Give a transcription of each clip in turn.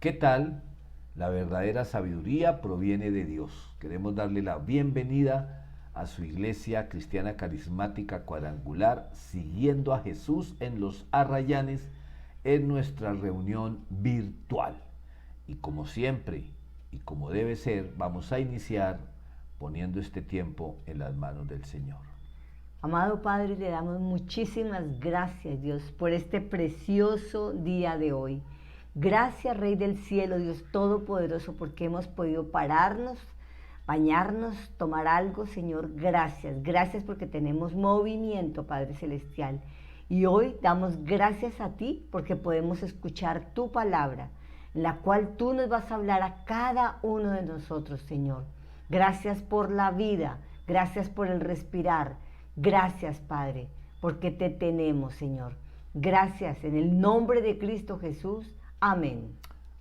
¿Qué tal? La verdadera sabiduría proviene de Dios. Queremos darle la bienvenida a su iglesia cristiana carismática cuadrangular, siguiendo a Jesús en los Arrayanes en nuestra reunión virtual. Y como siempre, y como debe ser, vamos a iniciar poniendo este tiempo en las manos del Señor. Amado Padre, le damos muchísimas gracias, Dios, por este precioso día de hoy. Gracias, Rey del Cielo, Dios Todopoderoso, porque hemos podido pararnos, bañarnos, tomar algo, Señor. Gracias, gracias porque tenemos movimiento, Padre Celestial. Y hoy damos gracias a ti porque podemos escuchar tu palabra, en la cual tú nos vas a hablar a cada uno de nosotros, Señor. Gracias por la vida, gracias por el respirar. Gracias, Padre, porque te tenemos, Señor. Gracias, en el nombre de Cristo Jesús. Amén.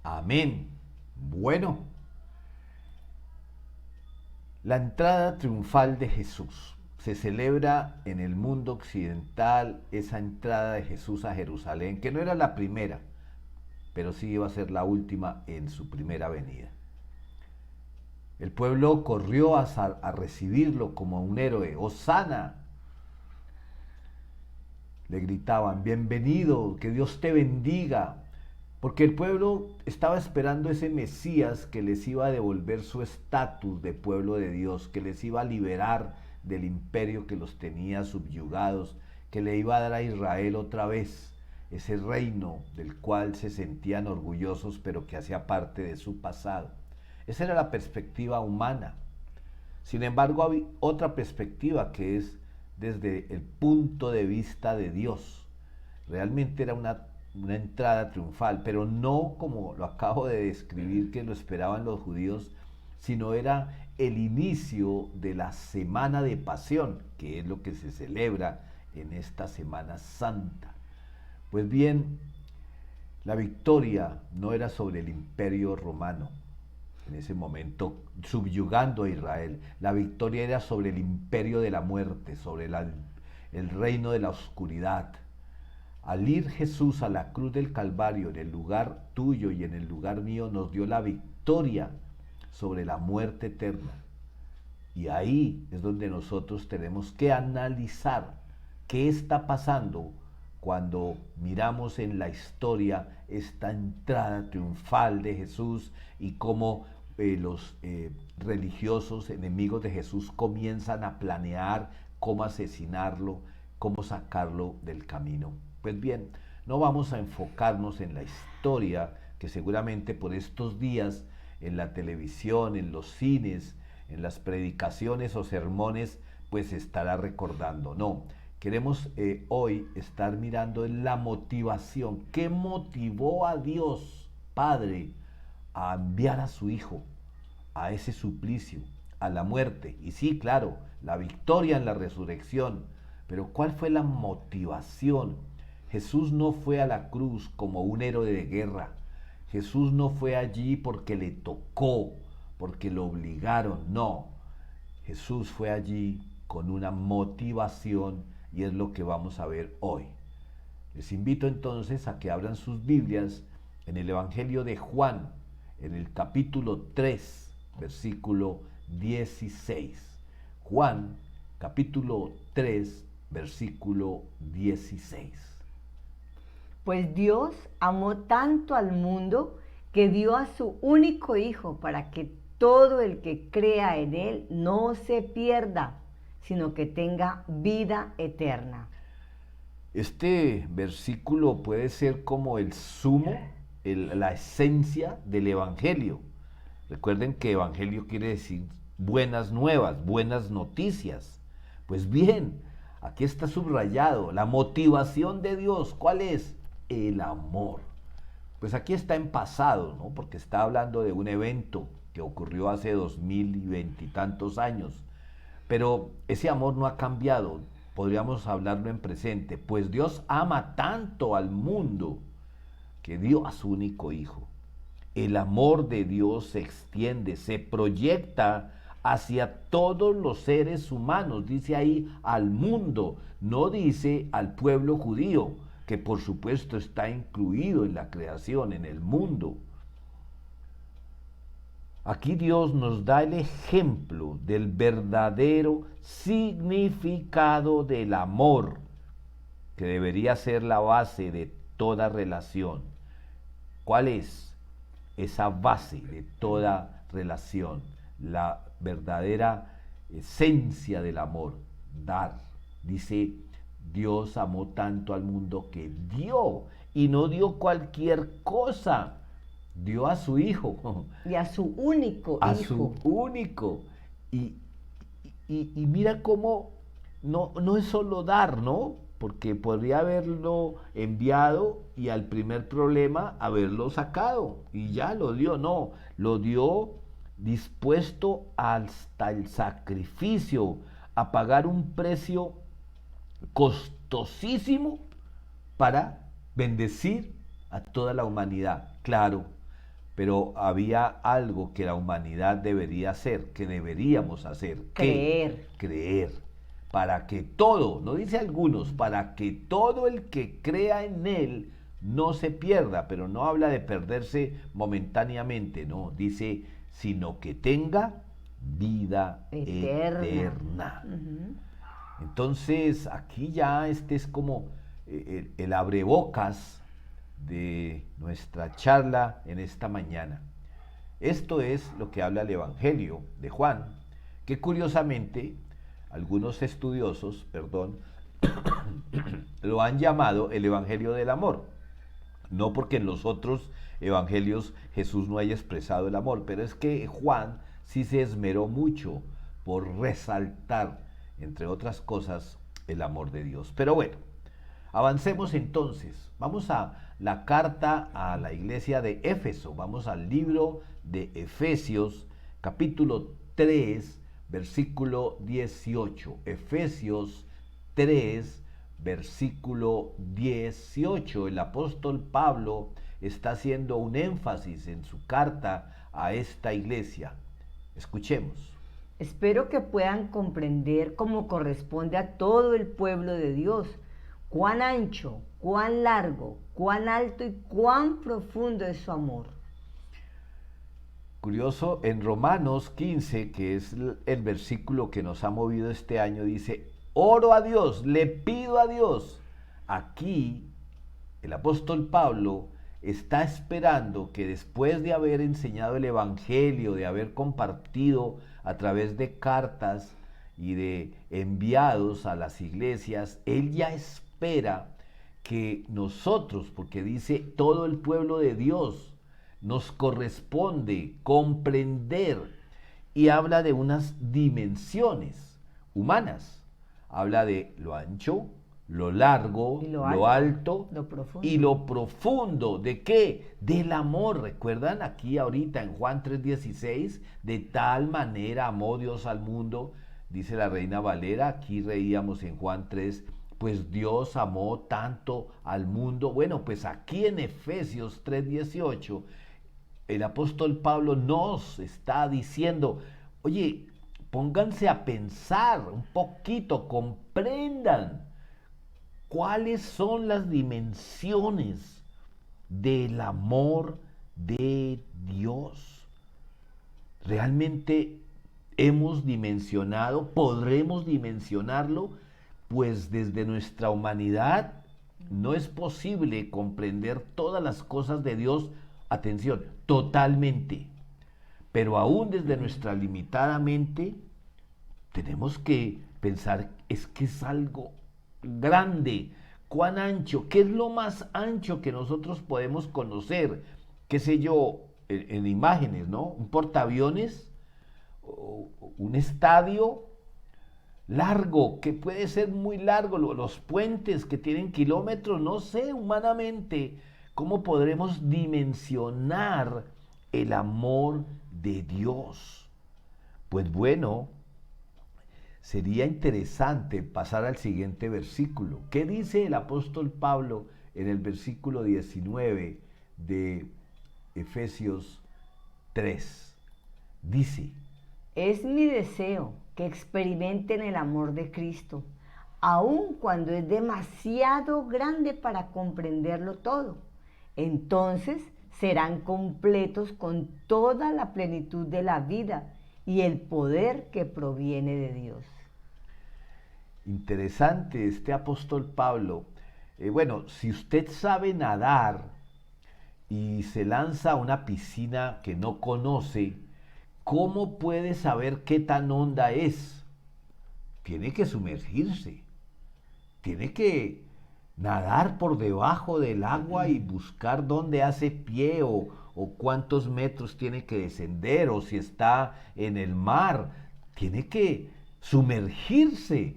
Amén. Bueno, la entrada triunfal de Jesús. Se celebra en el mundo occidental esa entrada de Jesús a Jerusalén, que no era la primera, pero sí iba a ser la última en su primera venida. El pueblo corrió a recibirlo como un héroe. ¡Hosana! Le gritaban, bienvenido, que Dios te bendiga, porque el pueblo estaba esperando ese Mesías que les iba a devolver su estatus de pueblo de Dios, que les iba a liberar del imperio que los tenía subyugados, que le iba a dar a Israel otra vez ese reino del cual se sentían orgullosos, pero que hacía parte de su pasado. Esa era la perspectiva humana. Sin embargo, había otra perspectiva que es desde el punto de vista de Dios. Realmente era una entrada triunfal, pero no como lo acabo de describir que lo esperaban los judíos, sino era el inicio de la Semana de Pasión, que es lo que se celebra en esta Semana Santa. Pues bien, la victoria no era sobre el Imperio Romano, en ese momento subyugando a Israel. La victoria era sobre el imperio de la muerte, sobre el reino de la oscuridad. Al ir Jesús a la cruz del Calvario, en el lugar tuyo y en el lugar mío, nos dio la victoria sobre la muerte eterna. Y ahí es donde nosotros tenemos que analizar qué está pasando cuando miramos en la historia esta entrada triunfal de Jesús y cómo los religiosos enemigos de Jesús comienzan a planear cómo asesinarlo, cómo sacarlo del camino. Pues bien, no vamos a enfocarnos en la historia que seguramente por estos días en la televisión, en los cines, en las predicaciones o sermones, pues se estará recordando. No, queremos hoy estar mirando en la motivación. ¿Qué motivó a Dios Padre a enviar a su Hijo a ese suplicio, a la muerte? Y sí, claro, la victoria en la resurrección. Pero ¿cuál fue la motivación? Jesús no fue a la cruz como un héroe de guerra. Jesús no fue allí porque le tocó, porque lo obligaron. No, Jesús fue allí con una motivación y es lo que vamos a ver hoy. Les invito entonces a que abran sus Biblias en el Evangelio de Juan, en el capítulo 3, versículo 16. Juan, capítulo 3, versículo 16. Pues Dios amó tanto al mundo que dio a su único Hijo para que todo el que crea en Él no se pierda, sino que tenga vida eterna. Este versículo puede ser como el sumo, la esencia del Evangelio. Recuerden que Evangelio quiere decir buenas nuevas, buenas noticias. Pues bien, aquí está subrayado la motivación de Dios. ¿Cuál es? El amor. Pues aquí está en pasado, ¿no? Porque está hablando de un evento que ocurrió hace 2020 y tantos años. Pero ese amor no ha cambiado. Podríamos hablarlo en presente. Pues Dios ama tanto al mundo que dio a su único Hijo. El amor de Dios se extiende, se proyecta hacia todos los seres humanos. Dice ahí al mundo, no dice al pueblo judío, que por supuesto está incluido en la creación, en el mundo. Aquí Dios nos da el ejemplo del verdadero significado del amor, que debería ser la base de toda relación. ¿Cuál es esa base de toda relación? La verdadera esencia del amor, dar. Dice, Dios amó tanto al mundo que dio, y no dio cualquier cosa, dio a su hijo. Y a su único A hijo. su único. Y, y mira cómo no es solo dar, ¿no? Porque podría haberlo enviado y al primer problema haberlo sacado y ya lo dio. No, lo dio dispuesto hasta el sacrificio, a pagar un precio costosísimo para bendecir a toda la humanidad. Claro, pero había algo que la humanidad debería hacer, que deberíamos hacer. Creer. ¿Qué? Creer. Para que todo, no dice algunos, para que todo el que crea en él no se pierda, pero no habla de perderse momentáneamente, no, dice, sino que tenga vida eterna. Entonces, aquí ya este es como el abrebocas de nuestra charla en esta mañana. Esto es lo que habla el Evangelio de Juan, que curiosamente algunos estudiosos, lo han llamado el Evangelio del amor. No porque en los otros evangelios Jesús no haya expresado el amor, pero es que Juan sí se esmeró mucho por resaltar, entre otras cosas, el amor de Dios. Pero bueno, avancemos entonces. Vamos a la carta a la iglesia de Éfeso. Vamos al libro de Efesios, capítulo 3, versículo 18. Efesios 3, versículo 18. El apóstol Pablo está haciendo un énfasis en su carta a esta iglesia. Escuchemos. Espero que puedan comprender como corresponde a todo el pueblo de Dios, cuán ancho, cuán largo, cuán alto y cuán profundo es su amor. Curioso, en Romanos 15, que es el versículo que nos ha movido este año, dice, oro a Dios, le pido a Dios. Aquí el apóstol Pablo está esperando que después de haber enseñado el Evangelio, de haber compartido a través de cartas y de enviados a las iglesias, él ya espera que nosotros, porque dice todo el pueblo de Dios, nos corresponde comprender, y habla de unas dimensiones humanas. Habla de lo ancho, lo largo, lo alto y lo profundo. ¿De qué? Del amor. ¿Recuerdan aquí ahorita en Juan 3:16? De tal manera amó Dios al mundo, dice la Reina Valera. Aquí reíamos en Juan 3, pues Dios amó tanto al mundo. Bueno, pues aquí en Efesios 3:18, el apóstol Pablo nos está diciendo, oye, pónganse a pensar un poquito, comprendan cuáles son las dimensiones del amor de Dios. ¿Realmente hemos dimensionado, podremos dimensionarlo? Pues desde nuestra humanidad no es posible comprender todas las cosas de Dios, atención, totalmente. Pero aún desde nuestra limitada mente tenemos que pensar, es que es algo grande. ¿Cuán ancho? ¿Qué es lo más ancho que nosotros podemos conocer? ¿Qué sé yo? En imágenes, ¿no? Un portaaviones, un estadio largo, que puede ser muy largo, los puentes que tienen kilómetros, no sé, humanamente, ¿cómo podremos dimensionar el amor de Dios? Pues bueno, sería interesante pasar al siguiente versículo. ¿Qué dice el apóstol Pablo en el versículo 19 de Efesios 3? Dice, es mi deseo que experimenten el amor de Cristo, aun cuando es demasiado grande para comprenderlo todo. Entonces serán completos con toda la plenitud de la vida y el poder que proviene de Dios. Interesante este apóstol Pablo. Bueno, si usted sabe nadar y se lanza a una piscina que no conoce, ¿cómo puede saber qué tan honda es? Tiene que sumergirse, tiene que nadar por debajo del agua y buscar dónde hace pie o cuántos metros tiene que descender o si está en el mar. Tiene que sumergirse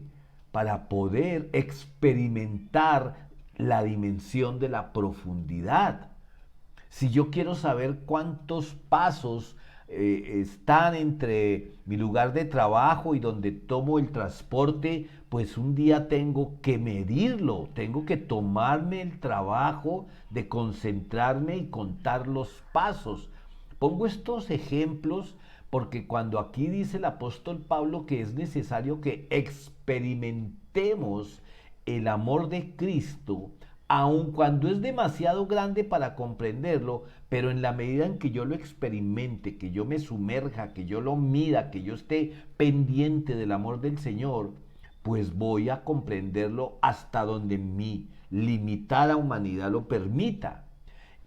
para poder experimentar la dimensión de la profundidad. Si yo quiero saber cuántos pasos están entre mi lugar de trabajo y donde tomo el transporte, pues un día tengo que medirlo, tengo que tomarme el trabajo de concentrarme y contar los pasos. Pongo estos ejemplos porque cuando aquí dice el apóstol Pablo que es necesario que experimentemos el amor de Cristo, aun cuando es demasiado grande para comprenderlo, pero en la medida en que yo lo experimente, que yo me sumerja, que yo lo mida, que yo esté pendiente del amor del Señor, pues voy a comprenderlo hasta donde mi limitada humanidad lo permita.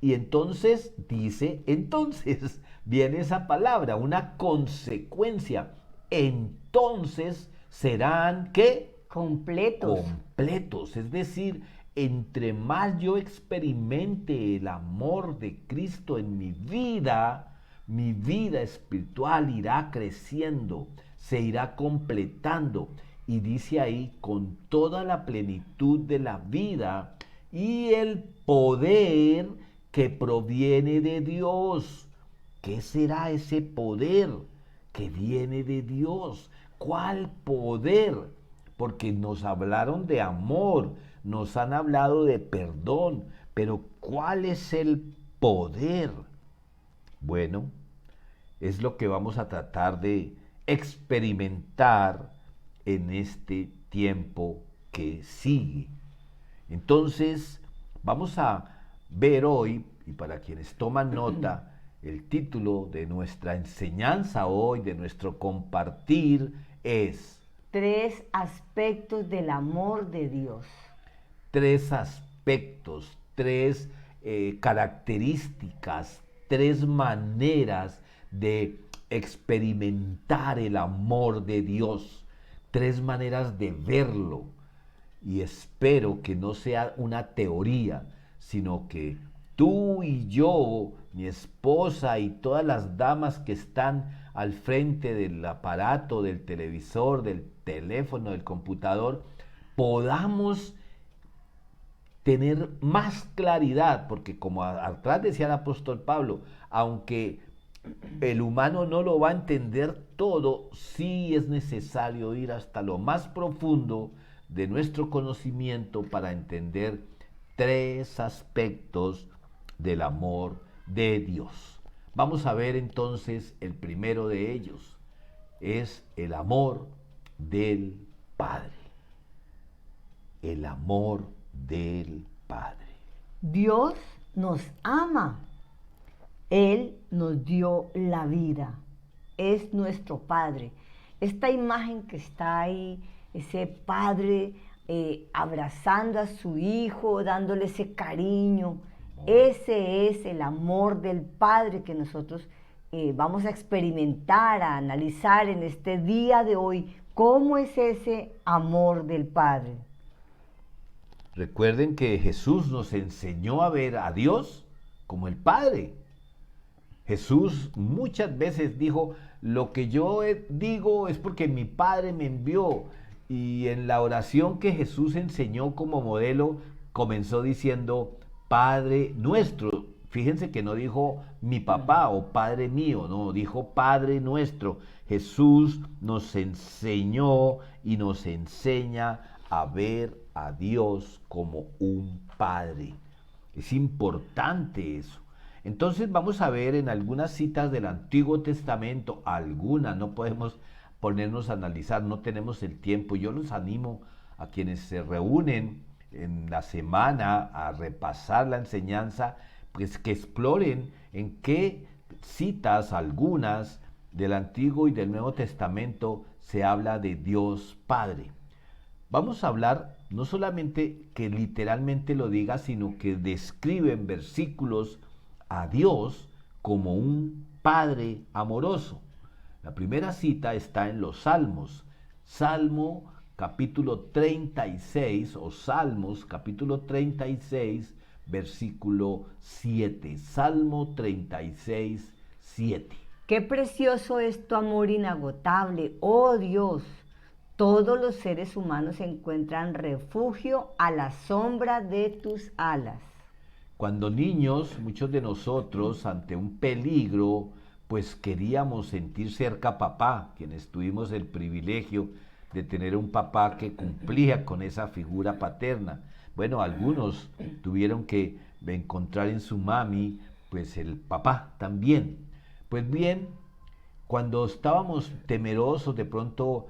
Y entonces dice, entonces viene esa palabra, una consecuencia. Entonces serán, ¿qué? Completos. Completos, es decir, entre más yo experimente el amor de Cristo en mi vida espiritual irá creciendo, se irá completando. Y dice ahí, con toda la plenitud de la vida y el poder que proviene de Dios. ¿Qué será ese poder que viene de Dios? ¿Cuál poder? Porque nos hablaron de amor, nos han hablado de perdón, pero ¿cuál es el poder? Bueno, es lo que vamos a tratar de experimentar en este tiempo que sigue. Entonces, vamos a ver hoy, y para quienes toman nota, el título de nuestra enseñanza hoy, de nuestro compartir, es 3 aspectos del amor de Dios. 3 aspectos, 3 características, 3 maneras de experimentar el amor de Dios, 3 maneras de verlo. Y espero que no sea una teoría, sino que tú y yo, mi esposa y todas las damas que están al frente del aparato, del televisor, del teléfono, del computador, podamos tener más claridad, porque como atrás decía el apóstol Pablo, aunque el humano no lo va a entender todo, sí es necesario ir hasta lo más profundo de nuestro conocimiento para entender 3 aspectos del amor de Dios. Vamos a ver entonces el primero de ellos, es el amor del Padre. El amor del Padre. Dios nos ama. Él nos dio la vida. Es nuestro Padre. Esta imagen que está ahí, ese Padre abrazando a su Hijo, dándole ese cariño, ese es el amor del Padre que nosotros vamos a experimentar, a analizar en este día de hoy. ¿Cómo es ese amor del Padre? Recuerden que Jesús nos enseñó a ver a Dios como el Padre. Jesús muchas veces dijo, lo que yo digo es porque mi Padre me envió. Y en la oración que Jesús enseñó como modelo, comenzó diciendo, Padre nuestro. Fíjense que no dijo mi papá o Padre mío, no, dijo Padre nuestro. Jesús nos enseñó y nos enseña a ver a Dios como un Padre. Es importante eso. Entonces vamos a ver en algunas citas del Antiguo Testamento, algunas, no podemos ponernos a analizar, no tenemos el tiempo. Yo los animo a quienes se reúnen en la semana a repasar la enseñanza, pues que exploren en qué citas, algunas del Antiguo y del Nuevo Testamento, se habla de Dios Padre. Vamos a hablar no solamente que literalmente lo diga, sino que describe en versículos a Dios como un Padre amoroso. La primera cita está en los Salmos. Salmo capítulo 36 o Salmos capítulo 36 versículo 7. Salmo 36, 7. Qué precioso es tu amor inagotable, oh Dios. Todos los seres humanos encuentran refugio a la sombra de tus alas. Cuando niños, muchos de nosotros, ante un peligro, pues queríamos sentir cerca a papá, quienes tuvimos el privilegio de tener un papá que cumplía con esa figura paterna. Bueno, algunos tuvieron que encontrar en su mami, pues el papá también. Pues bien, cuando estábamos temerosos de pronto,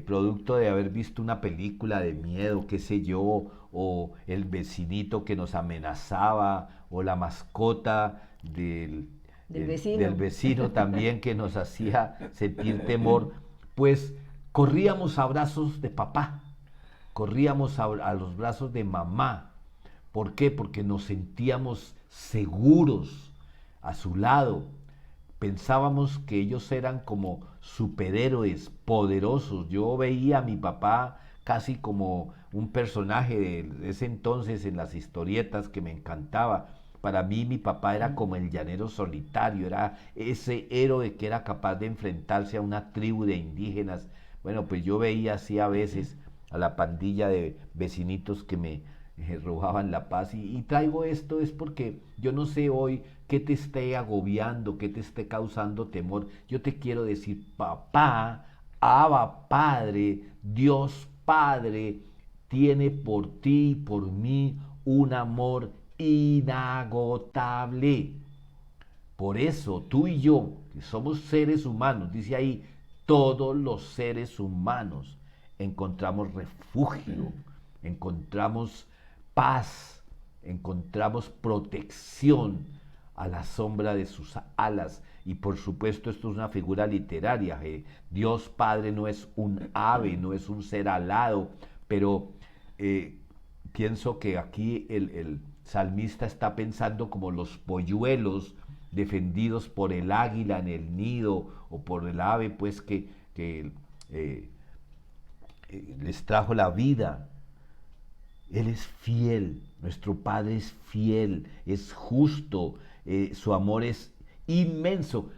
producto de haber visto una película de miedo, qué sé yo, o el vecinito que nos amenazaba, o la mascota del vecino también que nos hacía sentir temor, pues corríamos a brazos de papá, corríamos a los brazos de mamá. ¿Por qué? Porque nos sentíamos seguros a su lado. Pensábamos que ellos eran como superhéroes poderosos. Yo veía a mi papá casi como un personaje de ese entonces en las historietas que me encantaba. Para mí mi papá era como el llanero solitario, era ese héroe que era capaz de enfrentarse a una tribu de indígenas. Bueno, pues yo veía así a veces a la pandilla de vecinitos que me robaban la paz. Y traigo esto es porque yo no sé hoy qué te esté agobiando, qué te esté causando temor. Yo te quiero decir, papá, Abba Padre, Dios Padre, tiene por ti y por mí un amor inagotable. Por eso tú y yo, que somos seres humanos, dice ahí, todos los seres humanos encontramos refugio, encontramos paz, encontramos protección a la sombra de sus alas. Y por supuesto esto es una figura literaria. Dios Padre no es un ave, no es un ser alado, pero pienso que aquí el salmista está pensando como los polluelos defendidos por el águila en el nido o por el ave pues que les trajo la vida. Él es fiel, nuestro Padre es fiel, es justo, su amor es inmenso.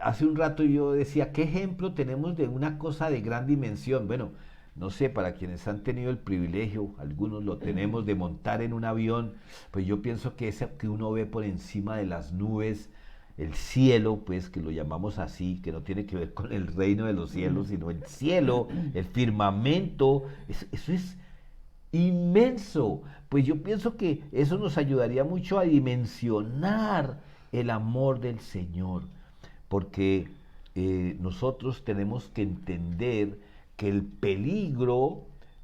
Hace un rato yo decía, ¿qué ejemplo tenemos de una cosa de gran dimensión? Bueno, no sé, para quienes han tenido el privilegio, algunos lo tenemos, de montar en un avión, pues yo pienso que ese que uno ve por encima de las nubes, el cielo, pues que lo llamamos así, que no tiene que ver con el reino de los cielos, sino el cielo, el firmamento, eso es inmenso. Pues yo pienso que eso nos ayudaría mucho a dimensionar el amor del Señor, porque nosotros tenemos que entender que el peligro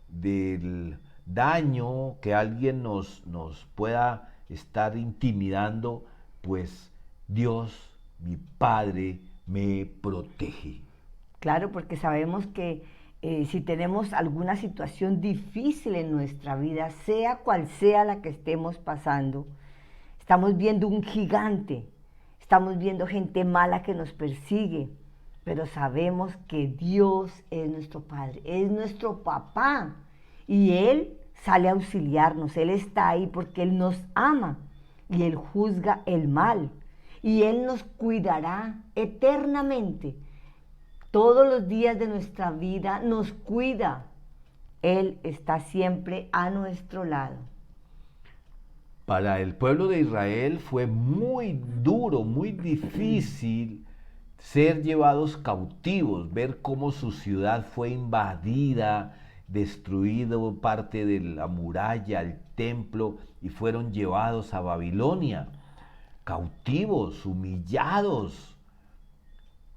del daño que alguien nos pueda estar intimidando, pues Dios, mi Padre, me protege. Claro, porque sabemos que si tenemos alguna situación difícil en nuestra vida, sea cual sea la que estemos pasando, estamos viendo un gigante, estamos viendo gente mala que nos persigue, pero sabemos que Dios es nuestro Padre, es nuestro papá, y Él sale a auxiliarnos, Él está ahí porque Él nos ama y Él juzga el mal, y Él nos cuidará eternamente. Todos los días de nuestra vida nos cuida. Él está siempre a nuestro lado. Para el pueblo de Israel fue muy duro, muy difícil ser llevados cautivos, ver cómo su ciudad fue invadida, destruido parte de la muralla, el templo, y fueron llevados a Babilonia, cautivos, humillados.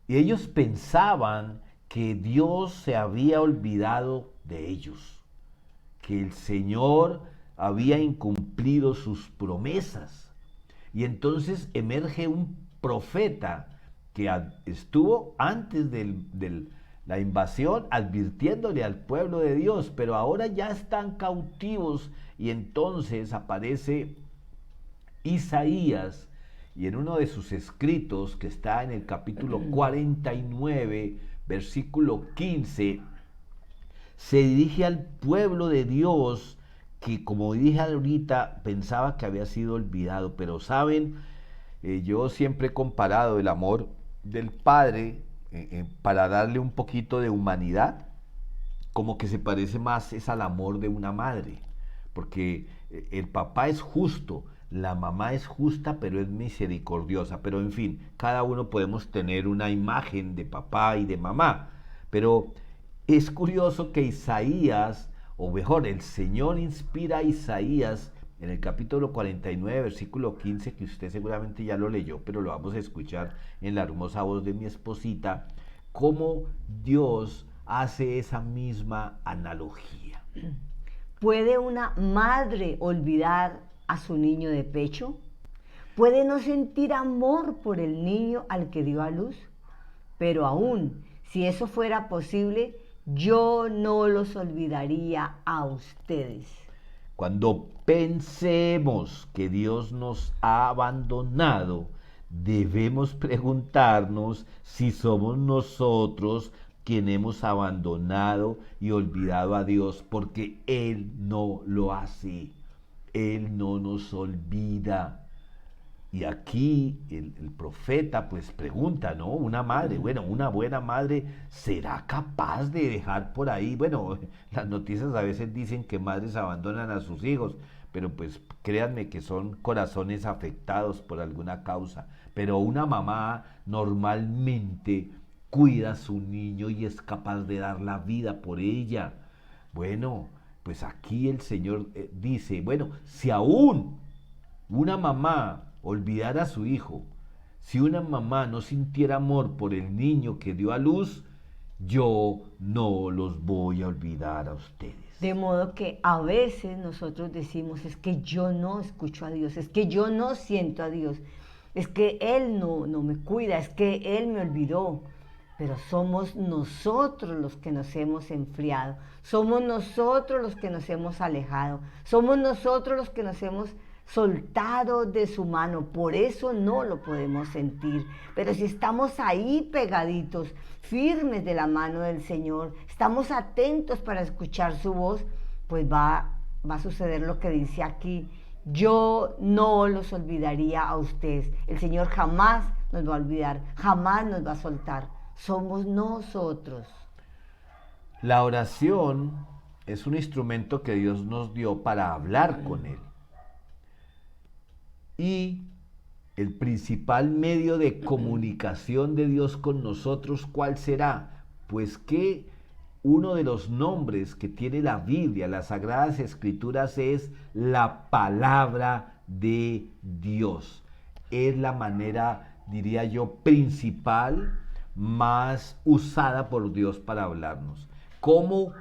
Y ellos pensaban que Dios se había olvidado de ellos, que el Señor había incumplido sus promesas. Y entonces emerge un profeta que estuvo antes de la invasión advirtiéndole al pueblo de Dios, pero ahora ya están cautivos y entonces aparece Isaías y en uno de sus escritos, que está en el capítulo 49, versículo 15, se dirige al pueblo de Dios que, como dije ahorita, pensaba que había sido olvidado, pero saben, yo siempre he comparado el amor del Padre para darle un poquito de humanidad, como que se parece más es al amor de una madre, porque el papá es justo, la mamá es justa, pero es misericordiosa, pero en fin, cada uno podemos tener una imagen de papá y de mamá, pero es curioso que Isaías, o mejor, el Señor inspira a Isaías en el capítulo 49, versículo 15, que usted seguramente ya lo leyó, pero lo vamos a escuchar en la hermosa voz de mi esposita, cómo Dios hace esa misma analogía. ¿Puede una madre olvidar a su niño de pecho? ¿Puede no sentir amor por el niño al que dio a luz? Pero aún, si eso fuera posible, yo no los olvidaría a ustedes. Cuando pensemos que Dios nos ha abandonado, debemos preguntarnos si somos nosotros quien hemos abandonado y olvidado a Dios, porque Él no lo hace, Él no nos olvida. Y aquí el profeta pues pregunta, ¿no? Una madre, bueno, una buena madre, ¿será capaz de dejar por ahí? Bueno, las noticias a veces dicen que madres abandonan a sus hijos, pero pues créanme que son corazones afectados por alguna causa. Pero una mamá normalmente cuida a su niño y es capaz de dar la vida por ella. Bueno, pues aquí el Señor dice, bueno, si aún una mamá olvidar a su hijo, si una mamá no sintiera amor por el niño que dio a luz, yo no los voy a olvidar a ustedes. De modo que a veces nosotros decimos, es que yo no escucho a Dios, es que yo no siento a Dios, es que Él no me cuida, es que Él me olvidó. Pero somos nosotros los que nos hemos enfriado, somos nosotros los que nos hemos alejado, somos nosotros los que nos hemos soltado de su mano, por eso no lo podemos sentir. Pero si estamos ahí pegaditos, firmes de la mano del Señor, estamos atentos para escuchar su voz, pues va a suceder lo que dice aquí: yo no los olvidaría a ustedes. El Señor jamás nos va a olvidar, jamás nos va a soltar. Somos nosotros. La oración es un instrumento que Dios nos dio para hablar con Él. Y el principal medio de comunicación de Dios con nosotros, ¿cuál será? Pues que uno de los nombres que tiene la Biblia, las Sagradas Escrituras, es la palabra de Dios. Es la manera, diría yo, principal, más usada por Dios para hablarnos. ¿Cómo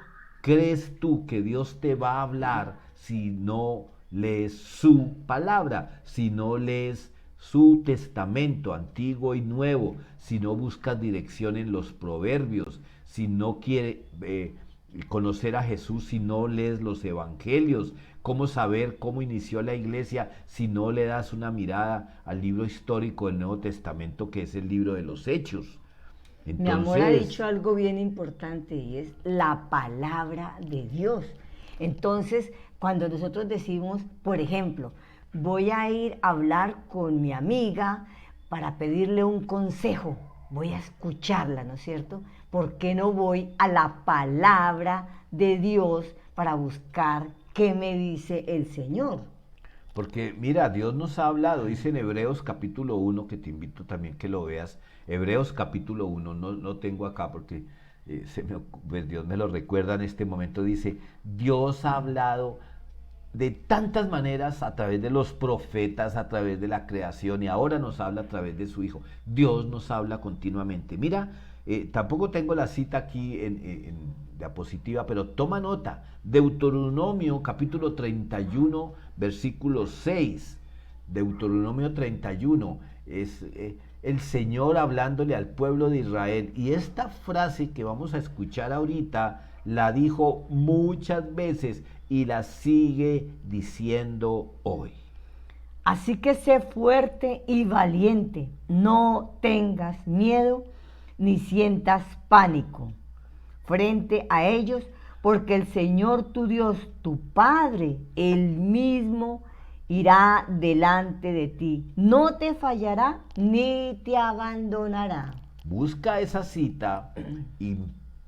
crees tú que Dios te va a hablar si no lees su palabra, si no lees su testamento antiguo y nuevo, si no buscas dirección en los proverbios, si no quieres conocer a Jesús, si no lees los evangelios? ¿Cómo saber cómo inició la iglesia si no le das una mirada al libro histórico del Nuevo Testamento, que es el libro de los Hechos? Entonces, mi amor ha dicho algo bien importante, y es la palabra de Dios. Entonces, cuando nosotros decimos, por ejemplo, voy a ir a hablar con mi amiga para pedirle un consejo, voy a escucharla, ¿no es cierto? ¿Por qué no voy a la palabra de Dios para buscar qué me dice el Señor? Porque mira, Dios nos ha hablado, dice en Hebreos capítulo 1, que te invito también que lo veas. Hebreos capítulo 1, no tengo acá porque pues Dios me lo recuerda en este momento. Dice, Dios ha hablado de tantas maneras a través de los profetas, a través de la creación, y ahora nos habla a través de su Hijo. Dios nos habla continuamente. Mira, tampoco tengo la cita aquí en diapositiva, pero toma nota. Deuteronomio capítulo 31, versículo 6. Deuteronomio 31, es el Señor hablándole al pueblo de Israel. Y esta frase que vamos a escuchar ahorita la dijo muchas veces y la sigue diciendo hoy. Así que sé fuerte y valiente, no tengas miedo ni sientas pánico frente a ellos, porque el Señor tu Dios, tu Padre, Él mismo irá delante de ti, no te fallará ni te abandonará. Busca esa cita y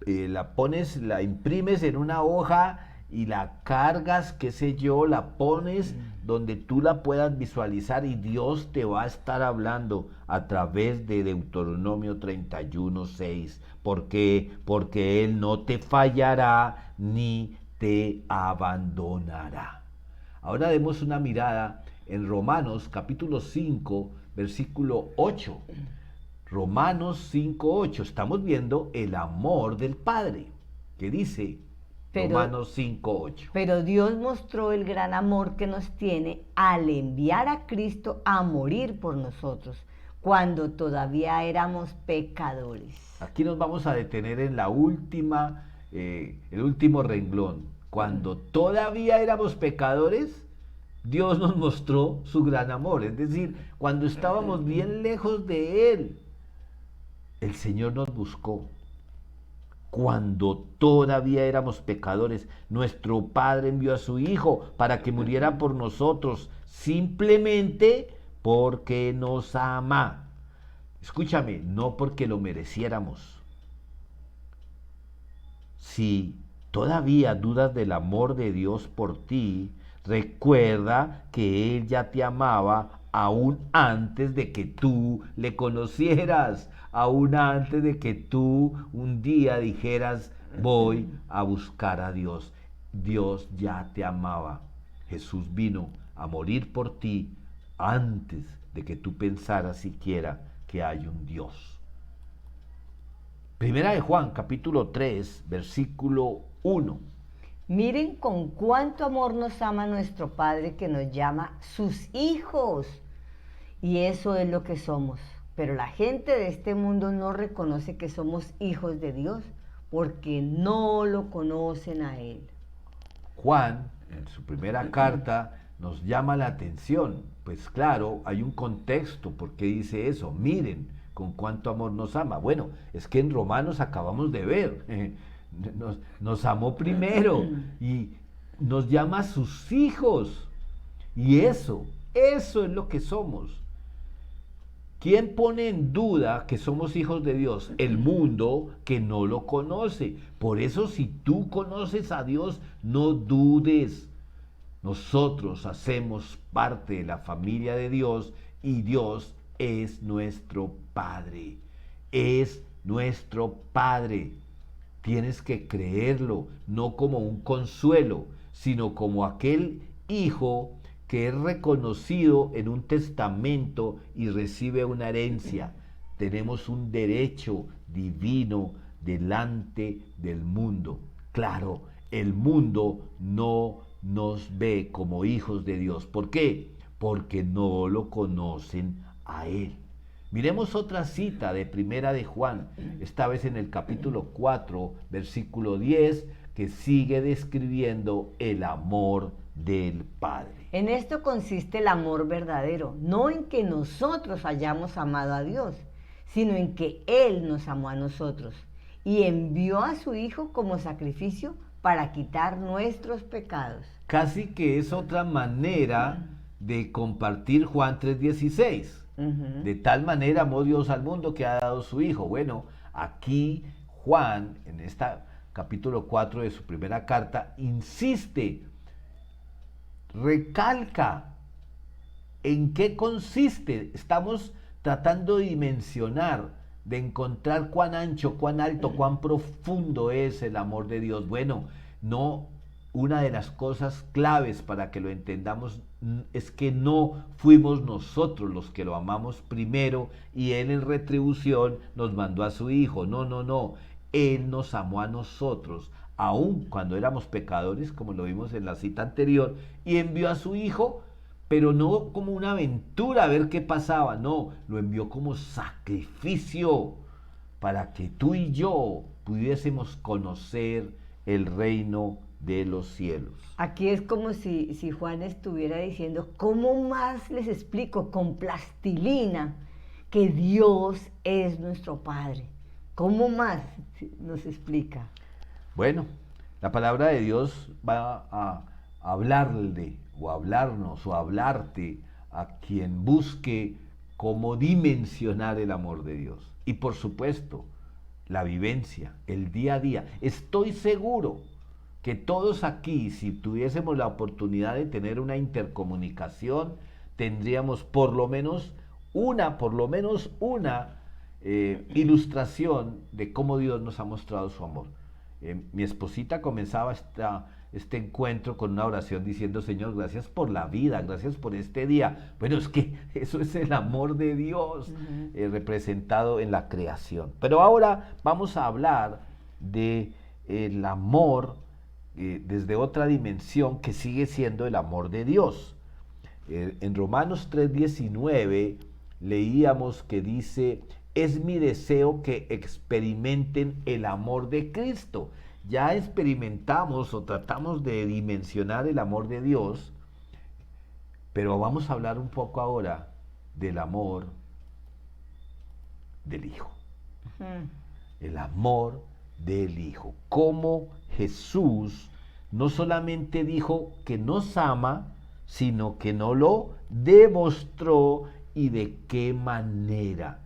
la imprimes en una hoja y la cargas, qué sé yo, la pones donde tú la puedas visualizar y Dios te va a estar hablando a través de Deuteronomio 31:6. ¿Por qué? Porque Él no te fallará ni te abandonará. Ahora demos una mirada en Romanos capítulo 5, versículo 8. Romanos 5:8. Estamos viendo el amor del Padre. ¿Qué dice? Romanos 5:8. Pero Dios mostró el gran amor que nos tiene al enviar a Cristo a morir por nosotros, cuando todavía éramos pecadores. Aquí nos vamos a detener en la última, el último renglón. Cuando todavía éramos pecadores, Dios nos mostró su gran amor. Es decir, cuando estábamos bien lejos de Él, el Señor nos buscó. Cuando todavía éramos pecadores, nuestro Padre envió a su Hijo para que muriera por nosotros, simplemente porque nos ama. Escúchame, no porque lo mereciéramos. Si todavía dudas del amor de Dios por ti, recuerda que Él ya te amaba aún antes de que tú le conocieras, aún antes de que tú un día dijeras, voy a buscar a Dios. Dios ya te amaba. Jesús vino a morir por ti antes de que tú pensaras siquiera que hay un Dios. Primera de Juan, capítulo 3, versículo 1. Miren con cuánto amor nos ama nuestro Padre, que nos llama sus hijos. Y eso es lo que somos. Pero la gente de este mundo no reconoce que somos hijos de Dios porque no lo conocen a Él. Juan, en su primera carta, nos llama la atención. Pues claro, hay un contexto por qué dice eso. Miren con cuánto amor nos ama. Bueno, es que en Romanos acabamos de ver. Nos amó primero y nos llama a sus hijos. Y eso es lo que somos. ¿Quién pone en duda que somos hijos de Dios? El mundo que no lo conoce. Por eso, si tú conoces a Dios, no dudes. Nosotros hacemos parte de la familia de Dios y Dios es nuestro Padre. Es nuestro Padre. Tienes que creerlo, no como un consuelo, sino como aquel hijo que es reconocido en un testamento y recibe una herencia. Tenemos un derecho divino delante del mundo. Claro, el mundo no nos ve como hijos de Dios. ¿Por qué? Porque no lo conocen a Él. Miremos otra cita de Primera de Juan, esta vez en el capítulo 4, versículo 10, que sigue describiendo el amor del Padre. En esto consiste el amor verdadero, no en que nosotros hayamos amado a Dios, sino en que Él nos amó a nosotros y envió a su Hijo como sacrificio para quitar nuestros pecados. Casi que es otra manera de compartir Juan 3:16. De tal manera amó Dios al mundo que ha dado su Hijo. Bueno, aquí Juan, en este capítulo 4 de su primera carta, insiste, recalca en qué consiste. Estamos tratando de dimensionar, de encontrar cuán ancho, cuán alto, cuán profundo es el amor de Dios. Bueno, no, una de las cosas claves para que lo entendamos es que no fuimos nosotros los que lo amamos primero y Él en retribución nos mandó a su Hijo. No. Él nos amó a nosotros, aun cuando éramos pecadores, como lo vimos en la cita anterior, y envió a su Hijo pero no como una aventura a ver qué pasaba, no, lo envió como sacrificio para que tú y yo pudiésemos conocer el reino de los cielos. Aquí es como si Juan estuviera diciendo, ¿cómo más les explico con plastilina que Dios es nuestro Padre? ¿Cómo más nos explica? Bueno, la palabra de Dios va a hablarle o hablarnos o hablarte a quien busque cómo dimensionar el amor de Dios. Y por supuesto, la vivencia, el día a día. Estoy seguro que todos aquí, si tuviésemos la oportunidad de tener una intercomunicación, tendríamos por lo menos una ilustración de cómo Dios nos ha mostrado su amor. Mi esposita comenzaba este encuentro con una oración diciendo: Señor, gracias por la vida, gracias por este día. Bueno, es que eso es el amor de Dios representado en la creación. Pero ahora vamos a hablar de el amor desde otra dimensión, que sigue siendo el amor de Dios. En Romanos 3:19 leíamos que dice: es mi deseo que experimenten el amor de Cristo. Ya experimentamos o tratamos de dimensionar el amor de Dios, pero vamos a hablar un poco ahora del amor del Hijo. El amor del Hijo. Cómo Jesús no solamente dijo que nos ama, sino que nos lo demostró, y de qué manera.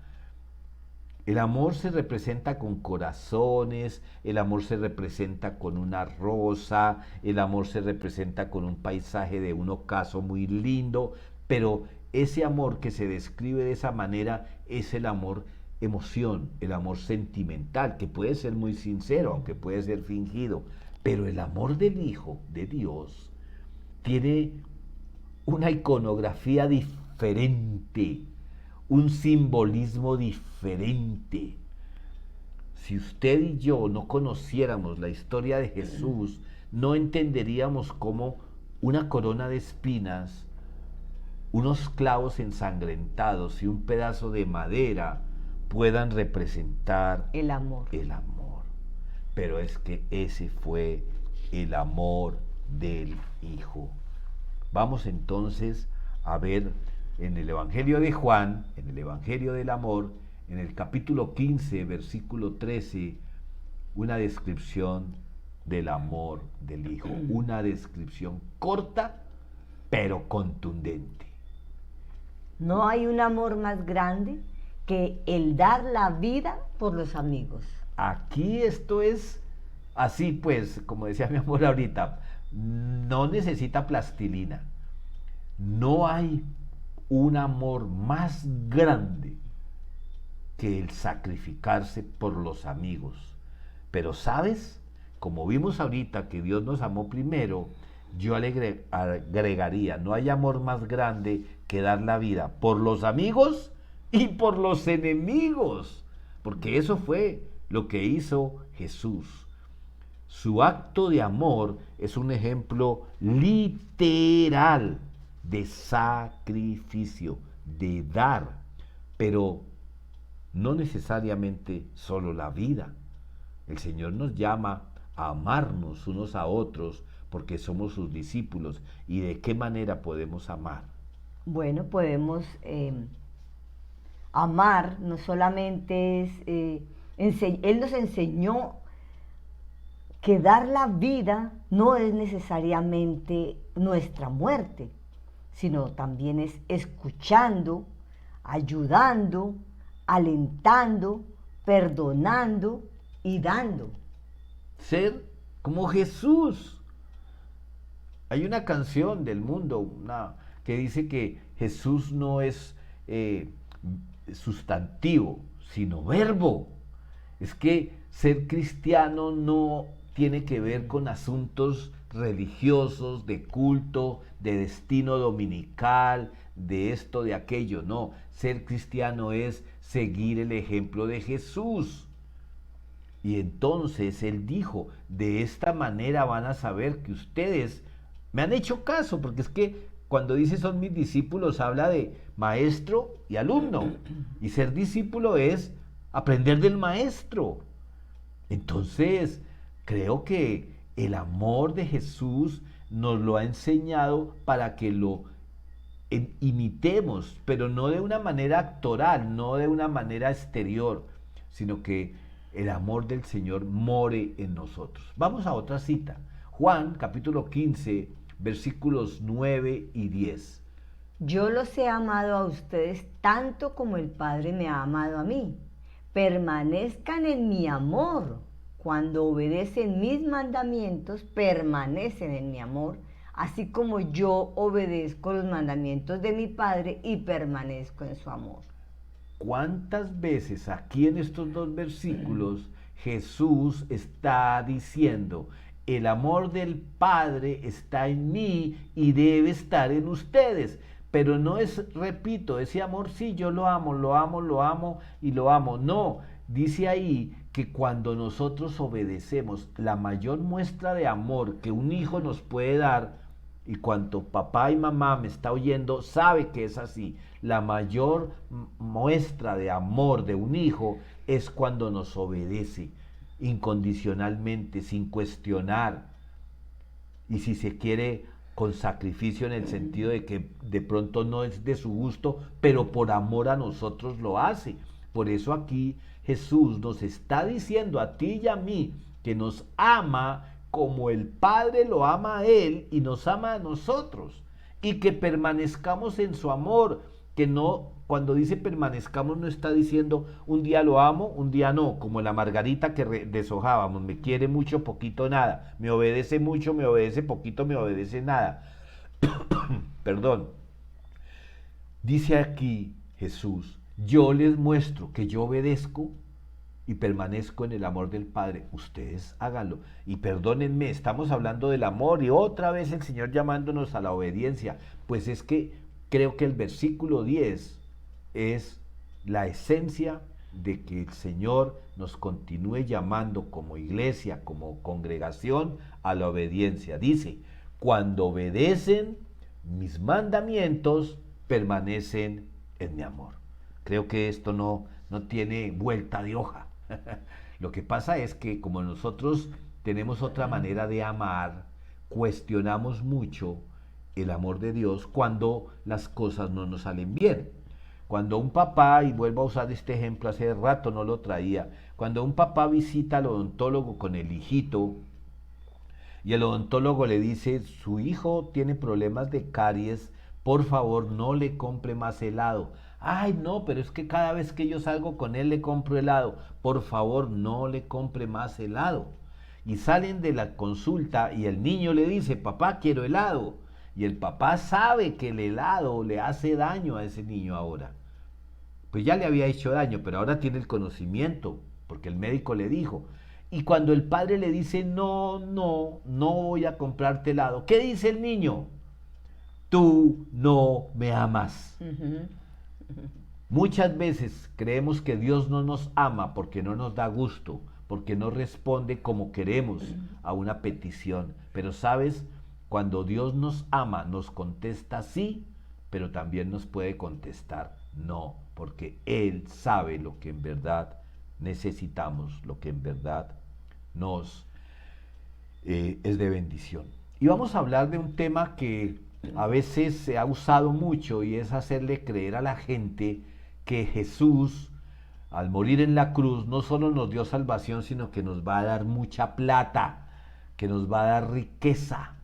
El amor se representa con corazones, el amor se representa con una rosa, el amor se representa con un paisaje de un ocaso muy lindo, pero ese amor que se describe de esa manera es el amor emoción, el amor sentimental, que puede ser muy sincero, aunque puede ser fingido, pero el amor del Hijo de Dios tiene una iconografía diferente, un simbolismo diferente. Si usted y yo no conociéramos la historia de Jesús, no entenderíamos cómo una corona de espinas, unos clavos ensangrentados y un pedazo de madera puedan representar el amor. El amor. Pero es que ese fue el amor del Hijo. Vamos entonces a ver en el Evangelio de Juan, en el Evangelio del Amor, en el capítulo 15, versículo 13, una descripción del amor del Hijo. Una descripción corta, pero contundente. No hay un amor más grande que el dar la vida por los amigos. Aquí esto es así, pues, como decía mi amor ahorita, no necesita plastilina. No hay un amor más grande que el sacrificarse por los amigos. Pero ¿sabes? Como vimos ahorita que Dios nos amó primero, yo agregaría, no hay amor más grande que dar la vida por los amigos y por los enemigos, porque eso fue lo que hizo Jesús. Su acto de amor es un ejemplo literal de sacrificio, de dar, pero no necesariamente solo la vida. El Señor nos llama a amarnos unos a otros porque somos sus discípulos. ¿Y de qué manera podemos amar? Bueno, podemos amar, no solamente es, Él nos enseñó que dar la vida no es necesariamente nuestra muerte, sino también es escuchando, ayudando, alentando, perdonando y dando. Ser como Jesús. Hay una canción del mundo que dice que Jesús no es sustantivo, sino verbo. Es que ser cristiano no tiene que ver con asuntos religiosos, de culto, de destino dominical, de esto, de aquello. No, ser cristiano es seguir el ejemplo de Jesús. Y entonces Él dijo: de esta manera van a saber que ustedes me han hecho caso, porque es que cuando dice son mis discípulos, habla de maestro y alumno. Y ser discípulo es aprender del maestro. Entonces, creo que el amor de Jesús nos lo ha enseñado para que lo imitemos, pero no de una manera actoral, no de una manera exterior, sino que el amor del Señor more en nosotros. Vamos a otra cita. Juan, capítulo 15, versículos 9 y 10. Yo los he amado a ustedes tanto como el Padre me ha amado a mí. Permanezcan en mi amor. Cuando obedecen mis mandamientos, permanecen en mi amor, así como yo obedezco los mandamientos de mi Padre y permanezco en su amor. ¿Cuántas veces aquí en estos dos versículos Jesús está diciendo, el amor del Padre está en mí y debe estar en ustedes? Pero no es, repito, ese amor sí, yo lo amo, lo amo, lo amo y lo amo. No, dice ahí que cuando nosotros obedecemos, la mayor muestra de amor que un hijo nos puede dar, y cuanto papá y mamá me está oyendo, sabe que es así, la mayor muestra de amor de un hijo es cuando nos obedece incondicionalmente, sin cuestionar, y si se quiere, con sacrificio en el sentido de que de pronto no es de su gusto, pero por amor a nosotros lo hace. Por eso aquí Jesús nos está diciendo a ti y a mí que nos ama como el Padre lo ama a Él y nos ama a nosotros, y que permanezcamos en su amor, que no, cuando dice permanezcamos no está diciendo un día lo amo, un día no, como la margarita que deshojábamos, me quiere mucho, poquito, nada, me obedece mucho, me obedece poquito, me obedece nada. Perdón. Dice aquí Jesús, yo les muestro que yo obedezco y permanezco en el amor del Padre, ustedes háganlo. Y perdónenme, estamos hablando del amor y otra vez el Señor llamándonos a la obediencia, pues es que creo que el versículo 10 es la esencia de que el Señor nos continúe llamando como iglesia, como congregación, a la obediencia. Dice, cuando obedecen mis mandamientos, permanecen en mi amor. Creo que esto no tiene vuelta de hoja. Lo que pasa es que como nosotros tenemos otra manera de amar, cuestionamos mucho el amor de Dios cuando las cosas no nos salen bien. Cuando un papá, y vuelvo a usar este ejemplo, hace rato no lo traía, cuando un papá visita al odontólogo con el hijito y el odontólogo le dice, su hijo tiene problemas de caries, por favor no le compre más helado. Ay, no, pero es que cada vez que yo salgo con él le compro helado. Por favor, no le compre más helado. Y salen de la consulta y el niño le dice, papá, quiero helado. Y el papá sabe que el helado le hace daño a ese niño ahora. Pues ya le había hecho daño, pero ahora tiene el conocimiento, porque el médico le dijo. Y cuando el padre le dice, no voy a comprarte helado, ¿qué dice el niño? Tú no me amas. Muchas veces creemos que Dios no nos ama porque no nos da gusto, porque no responde como queremos a una petición. Pero sabes, cuando Dios nos ama, nos contesta sí, pero también nos puede contestar no, porque Él sabe lo que en verdad necesitamos, lo que en verdad nos es de bendición. Y vamos a hablar de un tema que a veces se ha usado mucho y es hacerle creer a la gente que Jesús, al morir en la cruz, no solo nos dio salvación, sino que nos va a dar mucha plata, que nos va a dar riqueza.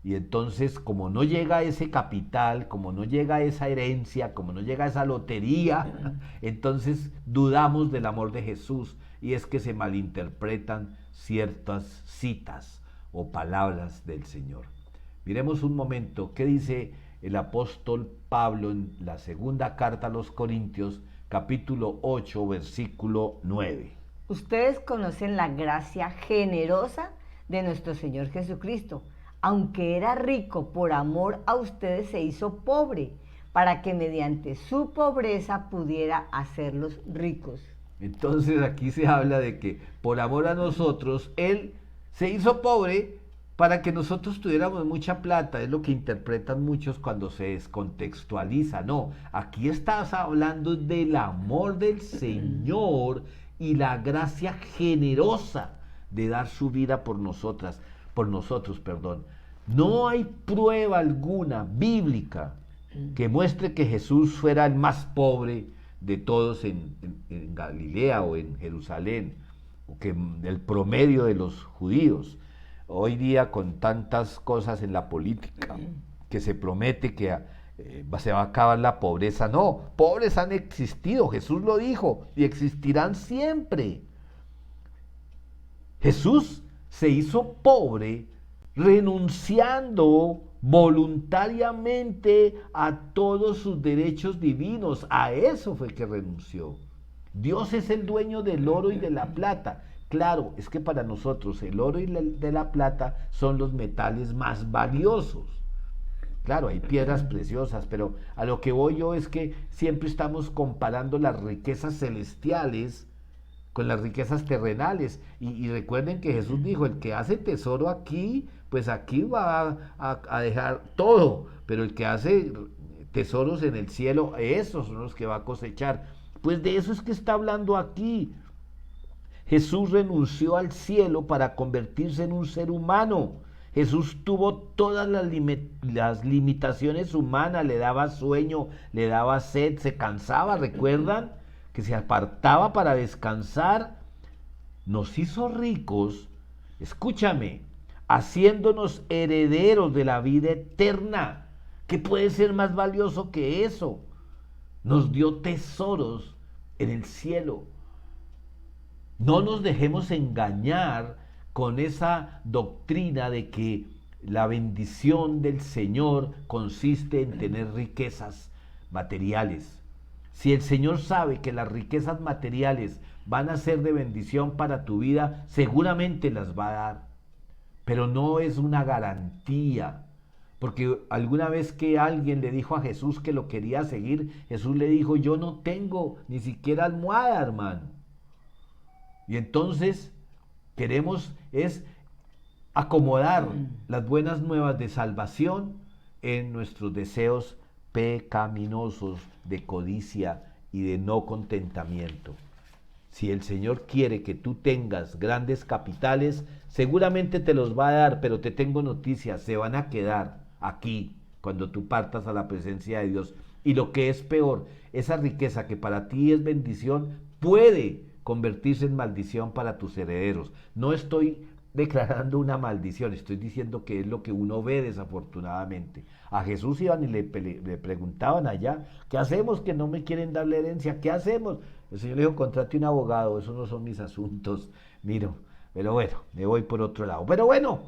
Y entonces, como no llega ese capital, como no llega esa herencia, como no llega esa lotería, entonces dudamos del amor de Jesús, y es que se malinterpretan ciertas citas o palabras del Señor. Miremos un momento qué dice el apóstol Pablo en la segunda carta a los Corintios, capítulo 8, versículo 9. Ustedes conocen la gracia generosa de nuestro Señor Jesucristo. Aunque era rico, por amor a ustedes se hizo pobre, para que mediante su pobreza pudiera hacerlos ricos. Entonces aquí se habla de que por amor a nosotros, Él se hizo pobre para que nosotros tuviéramos mucha plata, es lo que interpretan muchos cuando se descontextualiza. No, aquí estás hablando del amor del Señor y la gracia generosa de dar su vida por nosotros, perdón. No hay prueba alguna bíblica que muestre que Jesús fuera el más pobre de todos en Galilea o en Jerusalén, o que el promedio de los judíos. Hoy día con tantas cosas en la política, que se promete que se va a acabar la pobreza. No, pobres han existido, Jesús lo dijo, y existirán siempre. Jesús se hizo pobre renunciando voluntariamente a todos sus derechos divinos. A eso fue que renunció. Dios es el dueño del oro y de la plata. Claro, es que para nosotros el oro y de la plata son los metales más valiosos. Claro, hay piedras preciosas, pero a lo que voy yo es que siempre estamos comparando las riquezas celestiales con las riquezas terrenales. Y recuerden que Jesús dijo, el que hace tesoro aquí, pues aquí va a dejar todo, pero el que hace tesoros en el cielo, esos son los que va a cosechar. Pues de eso es que está hablando aquí. Jesús renunció al cielo para convertirse en un ser humano. Jesús tuvo todas las limitaciones humanas, le daba sueño, le daba sed, se cansaba, ¿recuerdan? Que se apartaba para descansar. Nos hizo ricos, escúchame, haciéndonos herederos de la vida eterna. ¿Qué puede ser más valioso que eso? Nos dio tesoros en el cielo. No nos dejemos engañar con esa doctrina de que la bendición del Señor consiste en tener riquezas materiales. Si el Señor sabe que las riquezas materiales van a ser de bendición para tu vida, seguramente las va a dar. Pero no es una garantía. Porque alguna vez que alguien le dijo a Jesús que lo quería seguir, Jesús le dijo, yo no tengo ni siquiera almohada, hermano. Y entonces queremos es acomodar las buenas nuevas de salvación en nuestros deseos pecaminosos de codicia y de no contentamiento. Si el Señor quiere que tú tengas grandes capitales, seguramente te los va a dar, pero te tengo noticias, se van a quedar aquí cuando tú partas a la presencia de Dios. Y lo que es peor, esa riqueza que para ti es bendición puede convertirse en maldición para tus herederos. No estoy declarando una maldición, estoy diciendo que es lo que uno ve desafortunadamente. A Jesús iban y le preguntaban allá, ¿qué hacemos que no me quieren dar la herencia? ¿Qué hacemos? El Señor le dijo, contrate un abogado, esos no son mis asuntos, miro, pero bueno, me voy por otro lado. Pero bueno,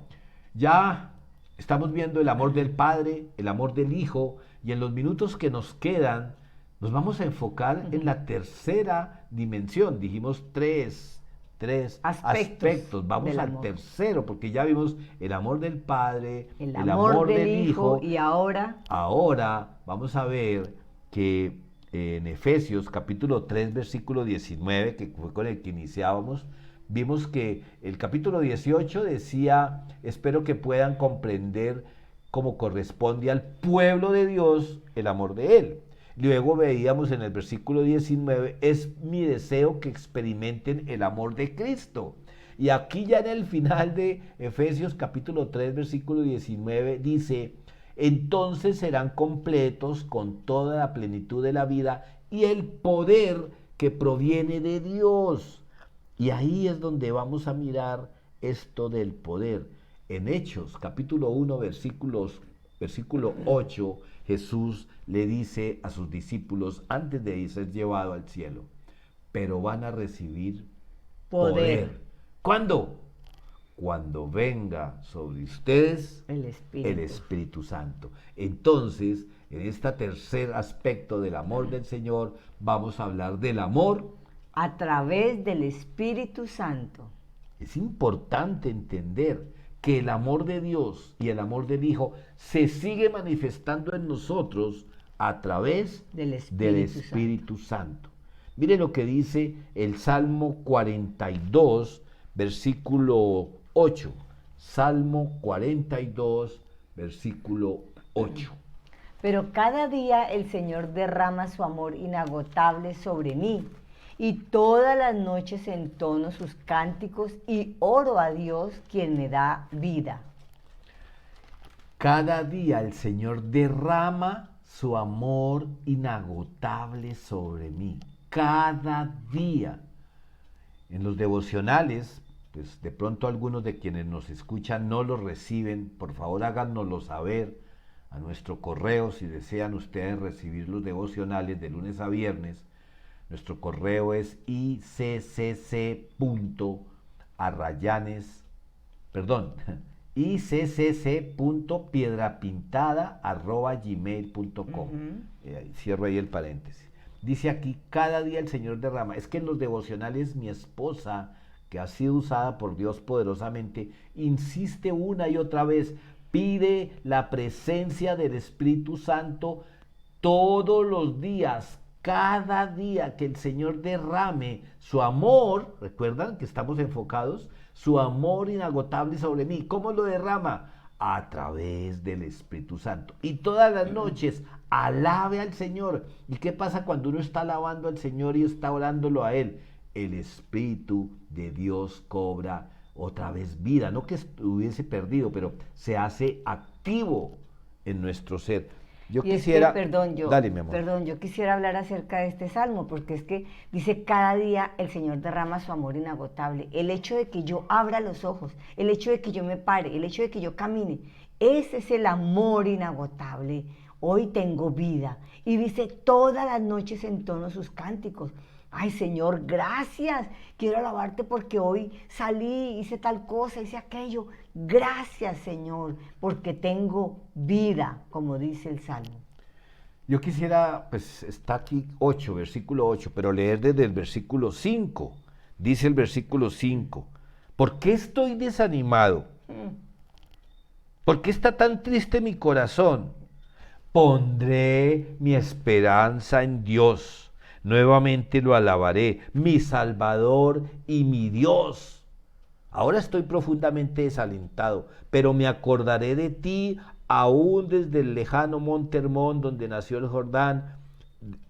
ya estamos viendo el amor del Padre, el amor del Hijo, y en los minutos que nos quedan, nos vamos a enfocar en la tercera dimensión. Dijimos tres aspectos. Vamos al tercero, porque ya vimos el amor del Padre, el amor del Hijo, y ahora vamos a ver que en Efesios capítulo 3, versículo 19, que fue con el que iniciábamos, vimos que el capítulo 18 decía, espero que puedan comprender cómo corresponde al pueblo de Dios el amor de Él. Luego veíamos en el versículo 19, es mi deseo que experimenten el amor de Cristo. Y aquí ya en el final de Efesios capítulo 3, versículo 19, dice, entonces serán completos con toda la plenitud de la vida y el poder que proviene de Dios. Y ahí es donde vamos a mirar esto del poder. En Hechos capítulo 1, versículo 8, Jesús le dice a sus discípulos antes de ser llevado al cielo, pero van a recibir poder. ¿Cuándo? Cuando venga sobre ustedes el Espíritu Santo. Entonces, en este tercer aspecto del amor del Señor, vamos a hablar del amor a través del Espíritu Santo. Es importante entender que el amor de Dios y el amor del Hijo se sigue manifestando en nosotros a través del Espíritu Santo. Miren lo que dice el Salmo 42, versículo 8. Salmo 42, versículo 8. Pero cada día el Señor derrama su amor inagotable sobre mí, y todas las noches entono sus cánticos y oro a Dios, quien me da vida. Cada día el Señor derrama su amor inagotable sobre mí. Cada día. En los devocionales, pues de pronto algunos de quienes nos escuchan no los reciben. Por favor, háganoslo saber a nuestro correo si desean ustedes recibir los devocionales de lunes a viernes. Nuestro correo es iccc.piedrapintada@gmail.com. Cierro ahí el paréntesis. Dice aquí, cada día el Señor derrama. Es que en los devocionales mi esposa, que ha sido usada por Dios poderosamente, insiste una y otra vez, pide la presencia del Espíritu Santo todos los días, cada día, que el Señor derrame su amor. Recuerdan que estamos enfocados, su amor inagotable sobre mí. ¿Cómo lo derrama? A través del Espíritu Santo. Y todas las noches alabe al Señor. ¿Y qué pasa cuando uno está alabando al Señor y está orándolo a Él? El Espíritu de Dios cobra otra vez vida. No que estuviese perdido, pero se hace activo en nuestro ser. Yo quisiera, dale, mi amor. Yo quisiera hablar acerca de este salmo, porque es que dice, cada día el Señor derrama su amor inagotable. El hecho de que yo abra los ojos, el hecho de que yo me pare, el hecho de que yo camine, ese es el amor inagotable. Hoy tengo vida. Y dice, todas las noches entono sus cánticos. Ay, Señor, gracias. Quiero alabarte porque hoy salí, hice tal cosa, hice aquello. Gracias, Señor, porque tengo vida, como dice el Salmo. Yo quisiera, pues está aquí 8, versículo 8, pero leer desde el versículo 5. Dice el versículo 5, ¿por qué estoy desanimado? ¿Por qué está tan triste mi corazón? Pondré mi esperanza en Dios. Nuevamente lo alabaré, mi Salvador y mi Dios. Ahora estoy profundamente desalentado, pero me acordaré de ti aún desde el lejano monte Hermón, donde nació el Jordán,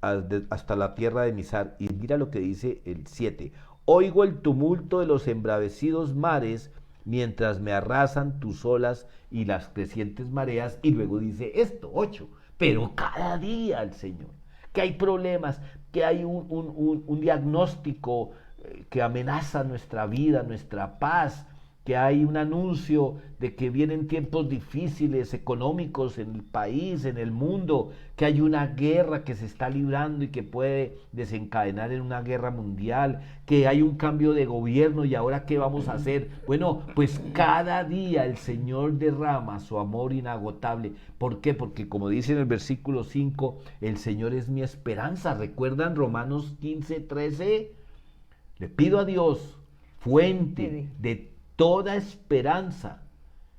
hasta la tierra de Mizar. Y mira lo que dice el 7. Oigo el tumulto de los embravecidos mares, mientras me arrasan tus olas y las crecientes mareas. Y luego dice esto, 8. Pero cada día el Señor, que hay problemas, que hay un diagnóstico que amenaza nuestra vida, nuestra paz, que hay un anuncio de que vienen tiempos difíciles económicos en el país, en el mundo, que hay una guerra que se está librando y que puede desencadenar en una guerra mundial, que hay un cambio de gobierno y ahora ¿qué vamos a hacer? Bueno, pues cada día el Señor derrama su amor inagotable. ¿Por qué? Porque como dice en el versículo 5, el Señor es mi esperanza. ¿Recuerdan Romanos 15:13? Le pido a Dios, fuente de toda esperanza,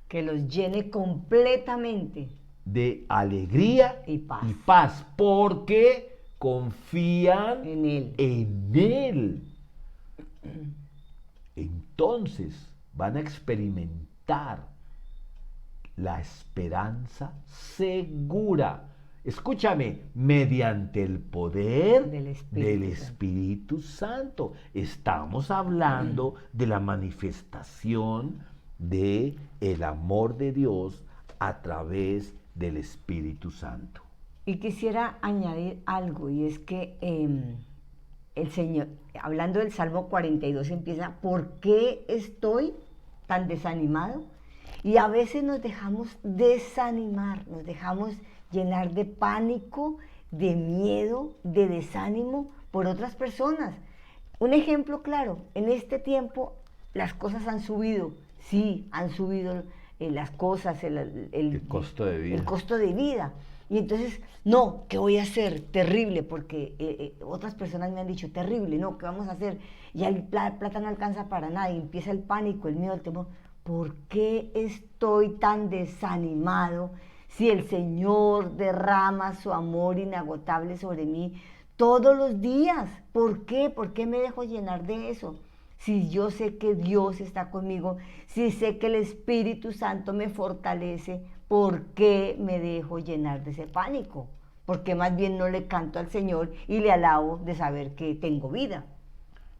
que los llene completamente de alegría y paz, porque confían en Él. Entonces van a experimentar la esperanza segura. Escúchame, mediante el poder del Espíritu Santo. Estamos hablando de la manifestación del amor de Dios a través del Espíritu Santo. Y quisiera añadir algo, y es que el Señor, hablando del Salmo 42, empieza, ¿por qué estoy tan desanimado? Y a veces nos dejamos desanimar, nos dejamos llenar de pánico, de miedo, de desánimo por otras personas. Un ejemplo claro, en este tiempo las cosas han subido, sí, han subido las cosas, el costo de vida. El costo de vida. Y entonces, no, ¿qué voy a hacer? Terrible, porque otras personas me han dicho, terrible, no, ¿qué vamos a hacer? Ya el plata no alcanza para nada y empieza el pánico, el miedo, el temor. ¿Por qué estoy tan desanimado si el Señor derrama su amor inagotable sobre mí todos los días? ¿Por qué? ¿Por qué me dejo llenar de eso? Si yo sé que Dios está conmigo, si sé que el Espíritu Santo me fortalece, ¿por qué me dejo llenar de ese pánico? Porque más bien no le canto al Señor y le alabo de saber que tengo vida.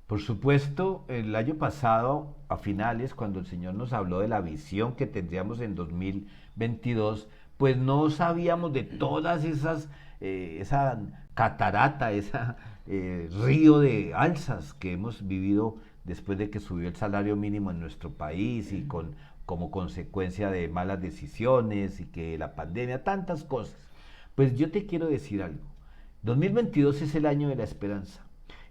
Por supuesto, el año pasado, a finales, cuando el Señor nos habló de la visión que tendríamos en 2022, pues no sabíamos de todas esas, esa catarata, esa río de alzas que hemos vivido después de que subió el salario mínimo en nuestro país y como consecuencia de malas decisiones y que la pandemia, tantas cosas. Pues yo te quiero decir algo. 2022 es el año de la esperanza.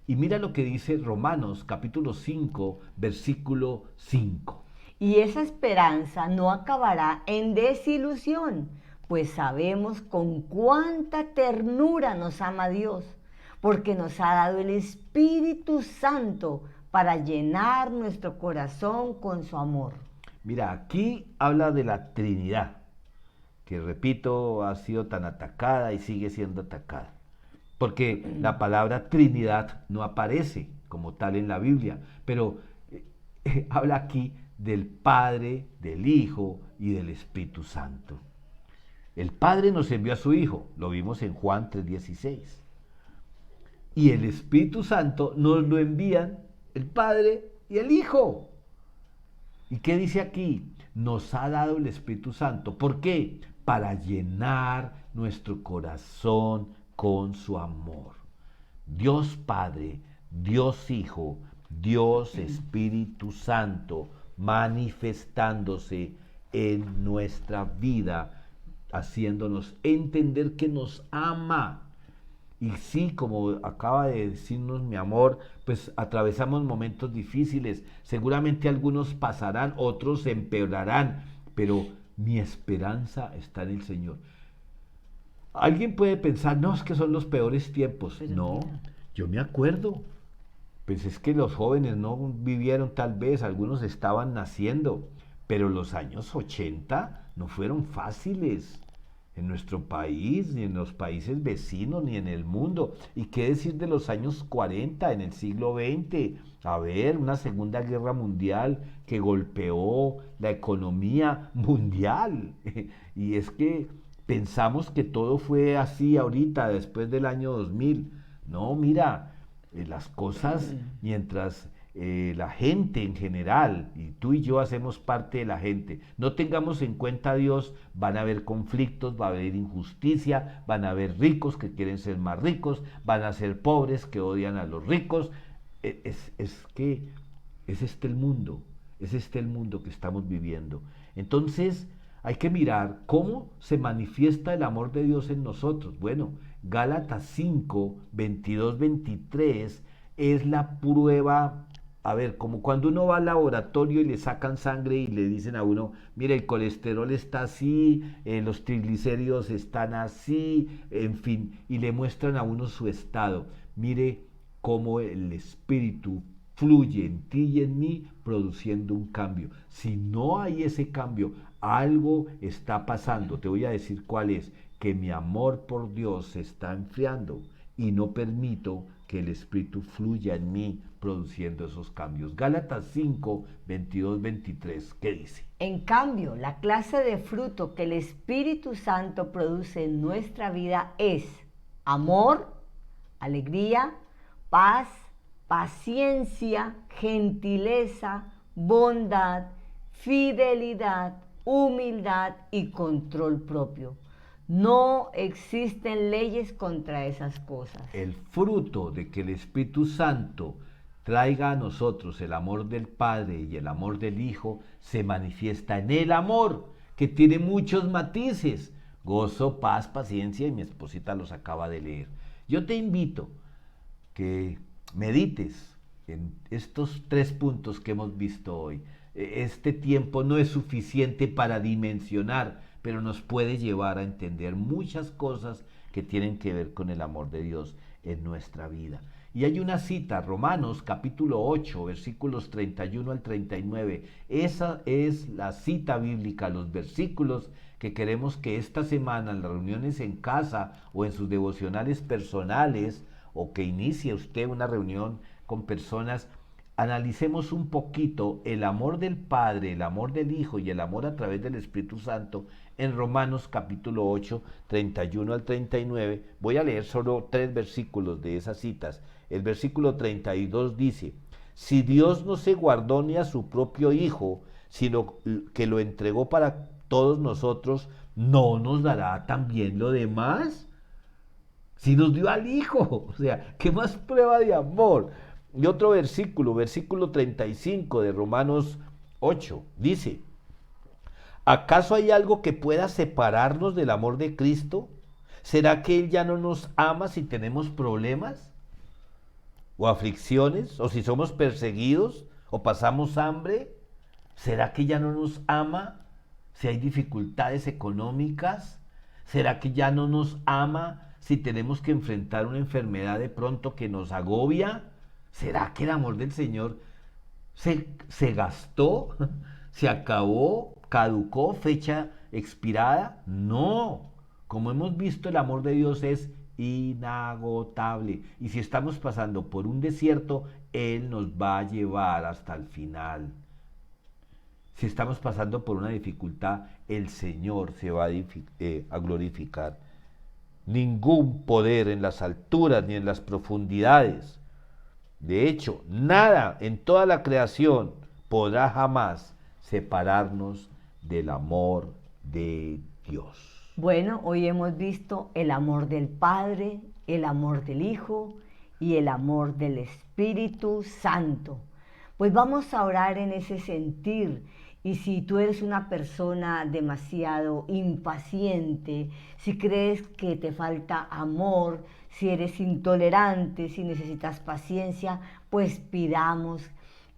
Y mira lo que dice Romanos capítulo 5, versículo 5. Y esa esperanza no acabará en desilusión, pues sabemos con cuánta ternura nos ama Dios, porque nos ha dado el Espíritu Santo para llenar nuestro corazón con su amor. Mira, aquí habla de la Trinidad, que repito, ha sido tan atacada y sigue siendo atacada. Porque la palabra Trinidad no aparece como tal en la Biblia, pero habla aquí del Padre, del Hijo y del Espíritu Santo. El Padre nos envió a su Hijo, lo vimos en Juan 3:16. Y el Espíritu Santo nos lo envían el Padre y el Hijo. ¿Y qué dice aquí? Nos ha dado el Espíritu Santo. ¿Por qué? Para llenar nuestro corazón con su amor. Dios Padre, Dios Hijo, Dios Espíritu Santo manifestándose en nuestra vida, haciéndonos entender que nos ama. Y sí, como acaba de decirnos mi amor, pues atravesamos momentos difíciles. Seguramente algunos pasarán, otros empeorarán, pero mi esperanza está en el Señor. Alguien puede pensar, no, es que son los peores tiempos. Pero No, mira, yo me acuerdo. Pues es que los jóvenes no vivieron tal vez, algunos estaban naciendo, pero los años 80 no fueron fáciles en nuestro país, ni en los países vecinos, ni en el mundo. ¿Y qué decir de los años 40 en el siglo XX? A ver, una Segunda Guerra Mundial que golpeó la economía mundial. Y es que pensamos que todo fue así ahorita, después del año 2000. No, mira, las cosas mientras la gente en general, y tú y yo hacemos parte de la gente, no tengamos en cuenta a Dios, van a haber conflictos, va a haber injusticia, van a haber ricos que quieren ser más ricos, van a ser pobres que odian a los ricos. Que es este el mundo, es este el mundo que estamos viviendo. Entonces hay que mirar cómo se manifiesta el amor de Dios en nosotros. Bueno, Gálatas 5, 22, 23 es la prueba. A ver, como cuando uno va al laboratorio y le sacan sangre y le dicen a uno, mire, el colesterol está así, los triglicéridos están así, en fin, y le muestran a uno su estado. Mire cómo el Espíritu fluye en ti y en mí produciendo un cambio. Si no hay ese cambio, algo está pasando. Te voy a decir cuál es, que mi amor por Dios se está enfriando y no permito que el Espíritu fluya en mí produciendo esos cambios. Gálatas 5, 22, 23, ¿qué dice? en cambio, la clase de fruto que el Espíritu Santo produce en nuestra vida es amor, alegría, paz, paciencia, gentileza, bondad, fidelidad, humildad y control propio. No existen leyes contra esas cosas. El fruto de que el Espíritu Santo traiga a nosotros el amor del Padre y el amor del Hijo se manifiesta en el amor, que tiene muchos matices: gozo, paz, paciencia, y mi esposita los acaba de leer. Yo te invito que medites en estos 3 puntos que hemos visto hoy. Este tiempo no es suficiente para dimensionar, pero nos puede llevar a entender muchas cosas que tienen que ver con el amor de Dios en nuestra vida. Y hay una cita, Romanos capítulo 8, versículos 31 al 39. Esa es la cita bíblica, los versículos que queremos que esta semana en las reuniones en casa o en sus devocionales personales, o que inicie usted una reunión con personas, analicemos un poquito el amor del Padre, el amor del Hijo y el amor a través del Espíritu Santo en Romanos capítulo 8, 31 al 39. Voy a leer solo 3 versículos de esas citas. El versículo 32 dice: si Dios no se guardó ni a su propio Hijo, sino que lo entregó para todos nosotros, ¿no nos dará también lo demás? Si nos dio al Hijo, o sea, ¿qué más prueba de amor? Y otro versículo 35 de Romanos 8, dice: ¿acaso hay algo que pueda separarnos del amor de Cristo? ¿Será que Él ya no nos ama si tenemos problemas o aflicciones, o si somos perseguidos o pasamos hambre? ¿Será que ya no nos ama si hay dificultades económicas? ¿Será que ya no nos ama si tenemos que enfrentar una enfermedad de pronto que nos agobia? ¿Será que el amor del Señor se gastó, se acabó, caducó, fecha expirada? No. Como hemos visto, el amor de Dios es inagotable. Y si estamos pasando por un desierto, Él nos va a llevar hasta el final. Si estamos pasando por una dificultad, el Señor se va a glorificar. Ningún poder en las alturas ni en las profundidades, de hecho, nada en toda la creación podrá jamás separarnos del amor de Dios. Bueno, hoy hemos visto el amor del Padre, el amor del Hijo y el amor del Espíritu Santo. Pues vamos a orar en ese sentir. Y si tú eres una persona demasiado impaciente, si crees que te falta amor, si eres intolerante, si necesitas paciencia, pues pidamos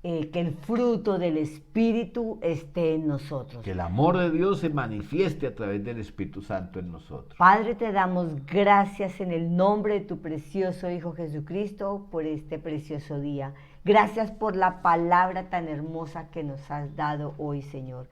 que el fruto del Espíritu esté en nosotros. Que el amor de Dios se manifieste a través del Espíritu Santo en nosotros. Padre, te damos gracias en el nombre de tu precioso Hijo Jesucristo por este precioso día. Gracias por la palabra tan hermosa que nos has dado hoy, Señor.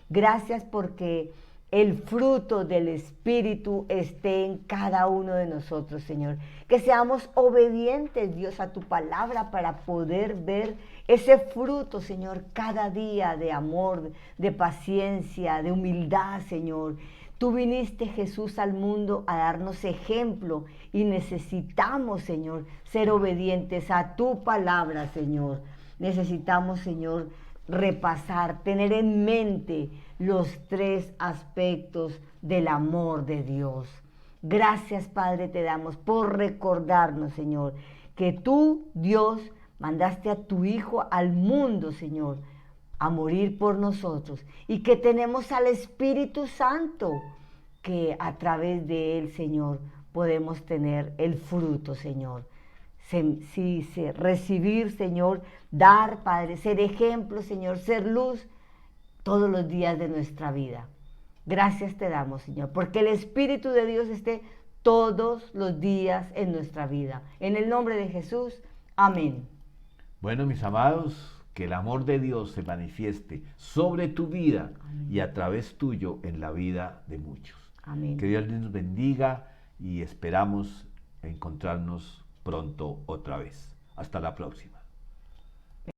Gracias porque el fruto del Espíritu esté en cada uno de nosotros, Señor. Que seamos obedientes, Dios, a tu palabra para poder ver ese fruto, Señor, cada día de amor, de paciencia, de humildad, Señor. Tú viniste, Jesús, al mundo a darnos ejemplo y necesitamos, Señor, ser obedientes a tu palabra, Señor. Necesitamos, Señor, repasar, tener en mente los 3 aspectos del amor de Dios. Gracias, Padre, te damos por recordarnos, Señor, que tú, Dios, mandaste a tu Hijo al mundo, Señor, a morir por nosotros, y que tenemos al Espíritu Santo, que a través de él, Señor, podemos tener el fruto, Señor. Recibir, Señor, dar, Padre, ser ejemplo, Señor, ser luz todos los días de nuestra vida. Gracias te damos, Señor, porque el Espíritu de Dios esté todos los días en nuestra vida. En el nombre de Jesús, amén. Bueno, mis amados, que el amor de Dios se manifieste sobre tu vida, amén, y a través tuyo en la vida de muchos. Amén. Que Dios nos bendiga y esperamos encontrarnos pronto otra vez. Hasta la próxima.